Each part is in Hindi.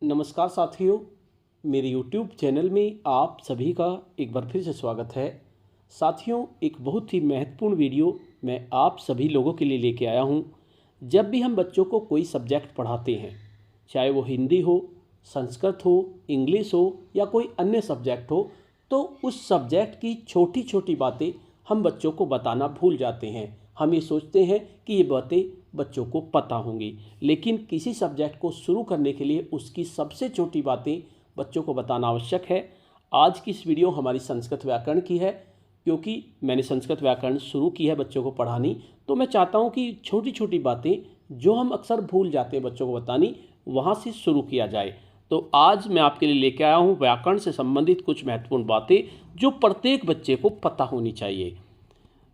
नमस्कार साथियों, मेरे YouTube चैनल में आप सभी का एक बार फिर से स्वागत है। साथियों, एक बहुत ही महत्वपूर्ण वीडियो मैं आप सभी लोगों के लिए लेके आया हूं। जब भी हम बच्चों को कोई सब्जेक्ट पढ़ाते हैं, चाहे वो हिंदी हो, संस्कृत हो, इंग्लिश हो या कोई अन्य सब्जेक्ट हो, तो उस सब्जेक्ट की छोटी छोटी बातें हम बच्चों को बताना भूल जाते हैं। हम ये सोचते हैं कि ये बातें बच्चों को पता होंगी, लेकिन किसी सब्जेक्ट को शुरू करने के लिए उसकी सबसे छोटी बातें बच्चों को बताना आवश्यक है। आज की इस वीडियो हमारी संस्कृत व्याकरण की है, क्योंकि मैंने संस्कृत व्याकरण शुरू की है बच्चों को पढ़ानी, तो मैं चाहता हूँ कि छोटी छोटी बातें जो हम अक्सर भूल जाते हैं बच्चों को बतानी, वहाँ से शुरू किया जाए। तो आज मैं आपके लिए लेकर आया हूँ व्याकरण से संबंधित कुछ महत्वपूर्ण बातें जो प्रत्येक बच्चे को पता होनी चाहिए।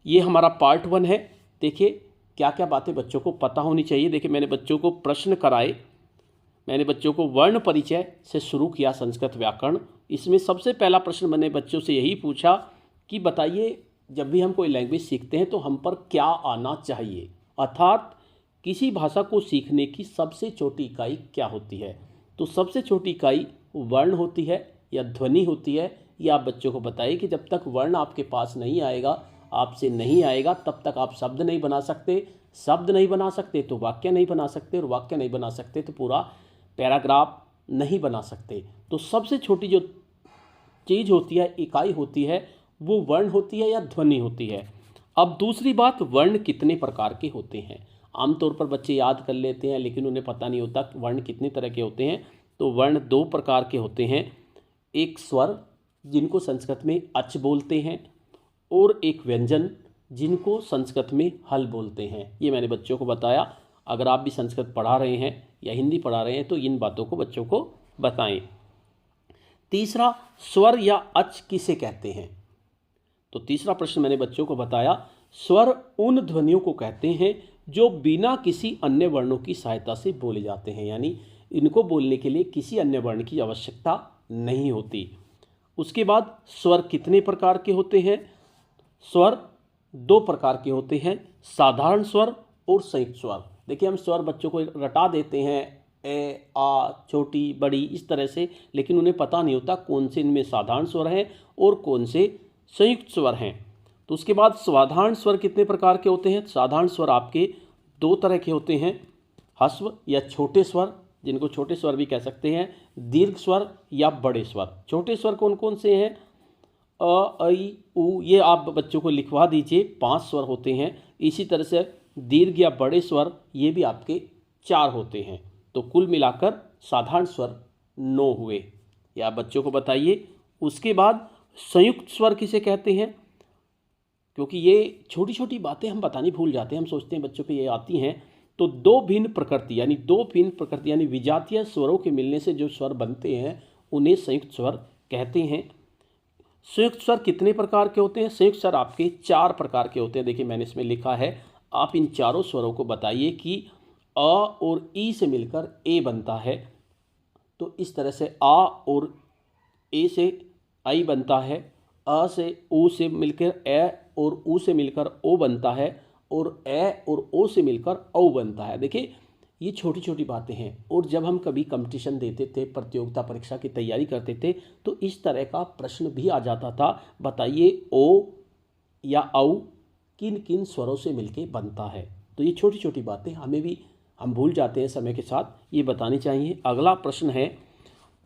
ये हमारा पार्ट 1 है। देखिए क्या क्या बातें बच्चों को पता होनी चाहिए। देखिए, मैंने बच्चों को प्रश्न कराए, मैंने बच्चों को वर्ण परिचय से शुरू किया संस्कृत व्याकरण। इसमें सबसे पहला प्रश्न मैंने बच्चों से यही पूछा कि बताइए, जब भी हम कोई लैंग्वेज सीखते हैं तो हम पर क्या आना चाहिए, अर्थात किसी भाषा को सीखने की सबसे छोटी इकाई क्या होती है। तो सबसे छोटी इकाई वर्ण होती है या ध्वनि होती है। ये आप बच्चों को बताइए कि जब तक वर्ण आपके पास नहीं आएगा, आपसे नहीं आएगा, तब तक आप शब्द नहीं बना सकते। शब्द नहीं बना सकते तो वाक्य नहीं बना सकते, और वाक्य नहीं बना सकते तो पूरा पैराग्राफ नहीं बना सकते। तो सबसे छोटी जो चीज़ होती है, इकाई होती है, वो वर्ण होती है या ध्वनि होती है। अब दूसरी बात, वर्ण कितने प्रकार के होते हैं। आमतौर पर बच्चे याद कर लेते हैं, लेकिन उन्हें पता नहीं होता वर्ण कितने तरह के होते हैं। तो वर्ण 2 प्रकार के होते हैं। एक स्वर, जिनको संस्कृत में अच बोलते हैं, और एक व्यंजन, जिनको संस्कृत में हल बोलते हैं। ये मैंने बच्चों को बताया। अगर आप भी संस्कृत पढ़ा रहे हैं या हिंदी पढ़ा रहे हैं तो इन बातों को बच्चों को बताएं। तीसरा, स्वर या अच किसे कहते हैं। तो तीसरा प्रश्न मैंने बच्चों को बताया, स्वर उन ध्वनियों को कहते हैं जो बिना किसी अन्य वर्णों की सहायता से बोले जाते हैं, यानी इनको बोलने के लिए किसी अन्य वर्ण की आवश्यकता नहीं होती। उसके बाद, स्वर कितने प्रकार के होते हैं। स्वर 2 प्रकार के होते हैं, साधारण स्वर और संयुक्त स्वर। देखिए, हम स्वर बच्चों को रटा देते हैं, ए, आ, छोटी, बड़ी, इस तरह से, लेकिन उन्हें पता नहीं होता कौन से इनमें साधारण स्वर हैं और कौन से संयुक्त स्वर हैं। तो उसके बाद, साधारण स्वर कितने प्रकार के होते हैं। साधारण स्वर आपके 2 तरह के होते हैं, ह्रस्व या छोटे स्वर, जिनको छोटे स्वर भी कह सकते हैं, दीर्घ स्वर या बड़े स्वर। छोटे स्वर कौन कौन से हैं। अ, ऐ, उ, ये आप बच्चों को लिखवा दीजिए, 5 स्वर होते हैं। इसी तरह से दीर्घ या बड़े स्वर, ये भी आपके 4 होते हैं। तो कुल मिलाकर साधारण स्वर 9 हुए। ये आप बच्चों को बताइए। उसके बाद, संयुक्त स्वर किसे कहते हैं, क्योंकि ये छोटी छोटी बातें हम बतानी भूल जाते हैं, हम सोचते हैं बच्चों को ये आती हैं। तो 2 भिन्न प्रकृति यानी विजातीय स्वरों के मिलने से जो स्वर बनते हैं, उन्हें संयुक्त स्वर कहते हैं। संयुक्त स्वर कितने प्रकार के होते हैं। संयुक्त स्वर आपके 4 प्रकार के होते हैं। देखिए, मैंने इसमें लिखा है, आप इन चारों स्वरों को बताइए कि अ और ई से मिलकर ए बनता है। तो इस तरह से आ और ए से आई बनता है, अ से ऊ से मिलकर ए और ऊ से मिलकर ओ बनता है, और ए और ओ से मिलकर औ बनता है। देखिए, ये छोटी छोटी बातें हैं। और जब हम कभी कंपटीशन देते थे, प्रतियोगिता परीक्षा की तैयारी करते थे, तो इस तरह का प्रश्न भी आ जाता था, बताइए ओ या औ किन किन स्वरों से मिलके बनता है। तो ये छोटी छोटी बातें हम भूल जाते हैं समय के साथ, ये बतानी चाहिए। अगला प्रश्न है,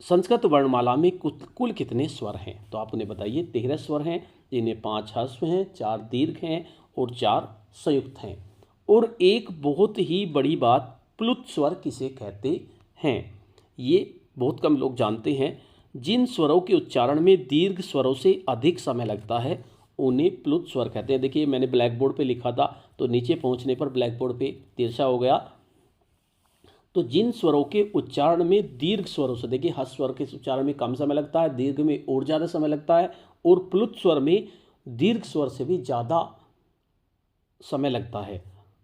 संस्कृत वर्णमाला में कुल कितने स्वर हैं। तो आप उन्हें बताइए। 13 स्वर हैं, जिनमें 5 ह्रस्व हैं, 4 दीर्घ हैं और 4 संयुक्त हैं। और एक बहुत ही बड़ी बात, प्लुत स्वर किसे कहते हैं। ये बहुत कम लोग जानते हैं। जिन स्वरों के उच्चारण में दीर्घ स्वरों से अधिक समय लगता है, उन्हें प्लुत स्वर कहते हैं। देखिए, मैंने ब्लैक बोर्ड पे लिखा था, तो नीचे पहुंचने पर ब्लैक बोर्ड पे तिरछा हो गया। तो जिन स्वरों के उच्चारण में दीर्घ स्वरों से, देखिए ह्रस्व स्वर के उच्चारण में कम समय लगता है, दीर्घ में और ज़्यादा समय लगता है, और प्लुत स्वर में दीर्घ स्वर से भी ज़्यादा समय लगता है।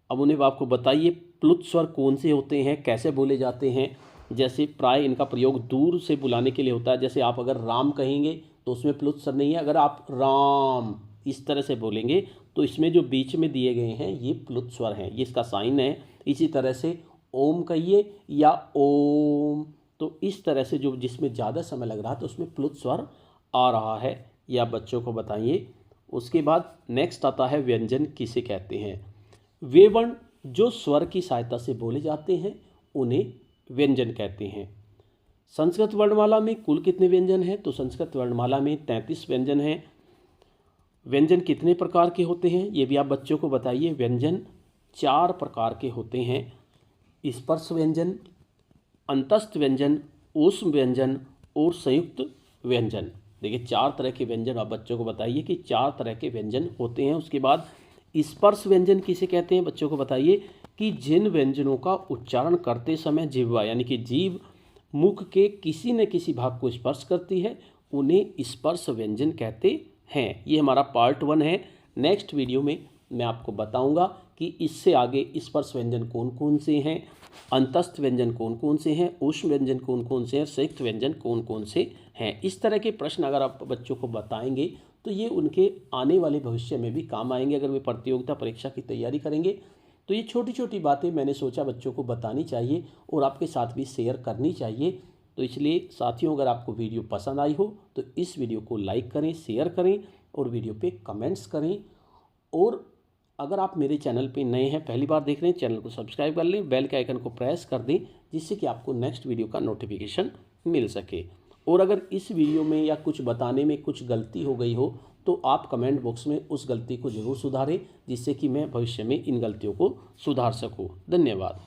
अब उन्हें आपको बताइए, प्लुत स्वर कौन से होते हैं, कैसे बोले जाते हैं। जैसे प्राय इनका प्रयोग दूर से बुलाने के लिए होता है। जैसे आप अगर राम कहेंगे तो उसमें प्लुत स्वर नहीं है। अगर आप राम इस तरह से बोलेंगे तो इसमें जो बीच में दिए गए हैं ये प्लुत स्वर हैं, ये इसका साइन है। इसी तरह से ओम कहिए या ओम, तो इस तरह से जो जिसमें ज़्यादा समय लग रहा है तो उसमें प्लुत स्वर आ रहा है, या बच्चों को बताइए। उसके बाद नेक्स्ट आता है व्यंजन किसे कहते हैं। वे वर्ण जो स्वर की सहायता से बोले जाते हैं उन्हें व्यंजन कहते हैं। संस्कृत वर्णमाला में कुल कितने व्यंजन हैं, तो संस्कृत वर्णमाला में 33 व्यंजन हैं। व्यंजन कितने प्रकार के होते हैं ये भी आप बच्चों को बताइए। व्यंजन 4 प्रकार के होते हैं। स्पर्श व्यंजन, अंतस्थ व्यंजन, ऊष्म व्यंजन और संयुक्त व्यंजन। देखिए 4 तरह के व्यंजन आप बच्चों को बताइए कि 4 तरह के व्यंजन होते हैं। उसके बाद स्पर्श व्यंजन किसे कहते हैं, बच्चों को बताइए कि जिन व्यंजनों का उच्चारण करते समय जिह्वा यानी कि जीभ मुख के किसी न किसी भाग को स्पर्श करती है उन्हें स्पर्श व्यंजन कहते हैं। ये हमारा पार्ट 1 है। नेक्स्ट वीडियो में मैं आपको बताऊंगा कि इससे आगे स्पर्श व्यंजन कौन कौन से हैं, अंतस्थ व्यंजन कौन कौन से हैं, ऊष्म व्यंजन कौन कौन से हैं, संयुक्त व्यंजन कौन कौन से हैं। इस तरह के प्रश्न अगर आप बच्चों को बताएंगे तो ये उनके आने वाले भविष्य में भी काम आएंगे। अगर वे प्रतियोगिता परीक्षा की तैयारी करेंगे तो ये छोटी छोटी बातें मैंने सोचा बच्चों को बतानी चाहिए और आपके साथ भी शेयर करनी चाहिए। तो इसलिए साथियों, अगर आपको वीडियो पसंद आई हो तो इस वीडियो को लाइक करें, शेयर करें और वीडियो पे कमेंट्स करें। और अगर आप मेरे चैनल पे नए हैं, पहली बार देख रहे हैं, चैनल को सब्सक्राइब कर लें, बेल के आइकन को प्रेस कर दें जिससे कि आपको नेक्स्ट वीडियो का नोटिफिकेशन मिल सके। और अगर इस वीडियो में या कुछ बताने में कुछ गलती हो गई हो तो आप कमेंट बॉक्स में उस गलती को ज़रूर सुधारें जिससे कि मैं भविष्य में इन गलतियों को सुधार सकूं। धन्यवाद।